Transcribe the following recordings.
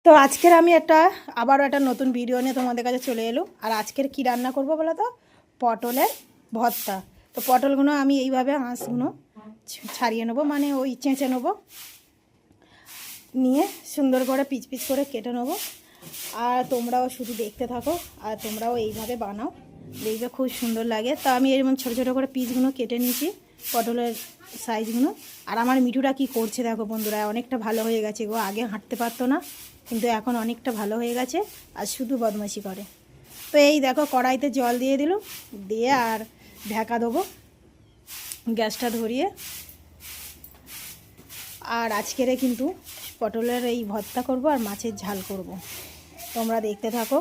তো আজকের আমি আবারও একটা নতুন ভিডিও নিয়ে তোমাদের কাছে চলে এলো। আর আজকের কি রান্না করব বলো তো? পটলের ভর্তা। তো পটলগুলো আমি এইভাবে আঁশগুলো ছাড়িয়ে নেবো, মানে ওই চেঁচে নেবো, নিয়ে সুন্দর করে পিচ পিচ করে কেটে নেবো। আর তোমরাও শুধু দেখতে থাকো, আর তোমরাও এইভাবে বানাও, দেখবে খুব সুন্দর লাগে। তো আমি এরকম ছোটো ছোটো করে পিসগুলো কেটে নিয়েছি, পটলের সাইজগুলো। আর আমার মিঠুরা কি করছে দেখো বন্ধুরা, অনেকটা ভালো হয়ে গেছে গো। আগে হাঁটতে পারতো না, কিন্তু এখন অনেকটা ভালো হয়ে গেছে, আর শুধু বদমাশি করে। তো এই দেখো কড়াইতে জল দিয়ে দিল, দিয়ে আর ঢাকা দেবো গ্যাসটা ধরিয়ে। আর আজকেরে কিন্তু পটলের এই ভর্তা করব আর মাছের ঝাল করব, তোমরা দেখতে থাকো।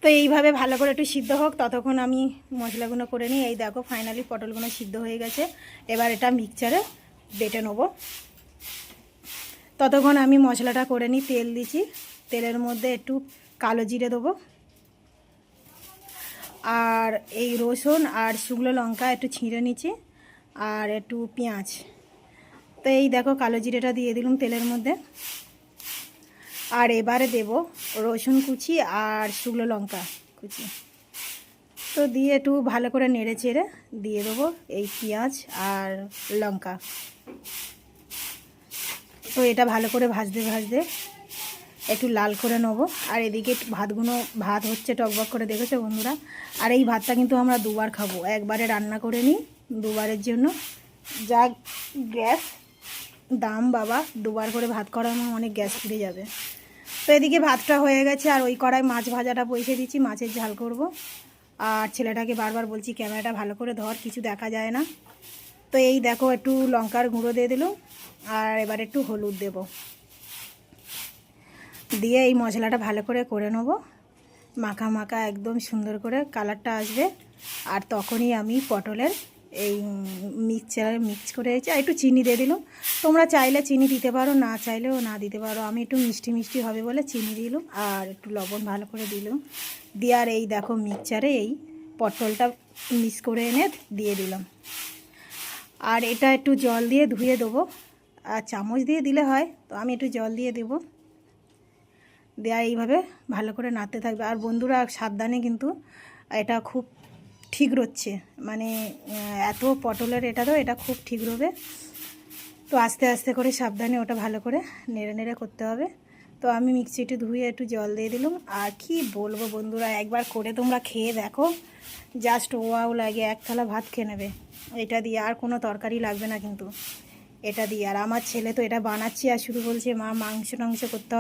তো এইভাবে ভালো করে একটু সিদ্ধ হোক, ততক্ষণ আমি মশলাগুলো করে নিই। এই দেখো ফাইনালি পটলগুলো সিদ্ধ হয়ে গেছে। এবার এটা মিক্সচারে বেটে নেবো। ততক্ষণ আমি মশলাটা করে নিই। তেল দিচ্ছি, তেলের মধ্যে একটু কালো জিরে দেবো, আর এই রসুন আর শুকনো লঙ্কা একটু ছিঁড়ে নিচ্ছি, আর একটু পেঁয়াজ। তো এই দেখো কালো জিরেটা দিয়ে দিলাম তেলের মধ্যে। আর এবারে দেব রসুন কুচি আর শুকনো লঙ্কা কুচি। তো দিয়ে একটু ভালো করে নেড়ে চেড়ে দিয়ে দেবো এই পেঁয়াজ আর লঙ্কা। তো এটা ভালো করে ভাজতে ভাজতে একটু লাল করে নেবো। আর এদিকে ভাত হচ্ছে টকবক করে, দেখেছো বন্ধুরা। আর এই ভাতটা কিন্তু আমরা দুবার খাবো, একবারে রান্না করে নিই, দুবারের জন্য যা গ্যাস দাম বাবা, দুবার করে ভাত করার অনেক গ্যাস ফিরে যাবে। তো এদিকে ভাতটা হয়ে গেছে, আর ওই কড়াই মাছ ভাজাটা বসিয়ে দিচ্ছি, মাছের ঝাল করব। আর ছেলেটাকে বারবার বলছি ক্যামেরাটা ভালো করে ধর, কিছু দেখা যায় না। তো এই দেখো একটু লঙ্কার গুঁড়ো দিয়ে দিলাম, আর এবার একটু হলুদ দেব, দিয়ে এই মশলাটা ভালো করে নেব, মাখা মাখা একদম সুন্দর করে কালারটা আসবে। আর তখনই আমি পটলের এই মিক্সচারে মিক্স করে রেখেছি, আর একটু চিনি দিয়ে দিলাম। তোমরা চাইলে চিনি দিতে পারো, না চাইলেও না দিতে পারো। আমি একটু মিষ্টি মিষ্টি হবে বলে চিনি দিলাম, আর একটু লবণ ভালো করে দিলাম। দিয়ে আর এই দেখো মিক্সচারে এই পটলটা মিক্স করে এনে দিয়ে দিলাম। আর এটা একটু জল দিয়ে ধুয়ে দেবো, আর চামচ দিয়ে দিলে হয়, তো আমি একটু জল দিয়ে দেবো। দেয়া এইভাবে ভালো করে নাড়তে থাকবে। আর বন্ধুরা সাবধানে, কিন্তু এটা খুব ঠিক রচ্ছে, মানে এত পটলের এটা, তো এটা খুব ঠিক রবে। তো আস্তে আস্তে করে সাবধানে ওটা ভালো করে নেড়ে নেড়ে করতে হবে। তো আমি মিক্সিটি ধুয়ে একটু জল দিয়ে দিলাম। আর কি বলবো বন্ধুরা, একবার করে তোমরা খেয়ে দেখো, জাস্ট ওয়াও লাগে, এক থালা ভাত খেয়ে নেবে এটা দিয়ে। আর কোনো তরকারি লাগবে না কিন্তু এটা দিয়ে। আর আমার ছেলে তো এটা বানাচ্ছি, আর শুধু বলছে মা মাংস টাংস করতে হবে।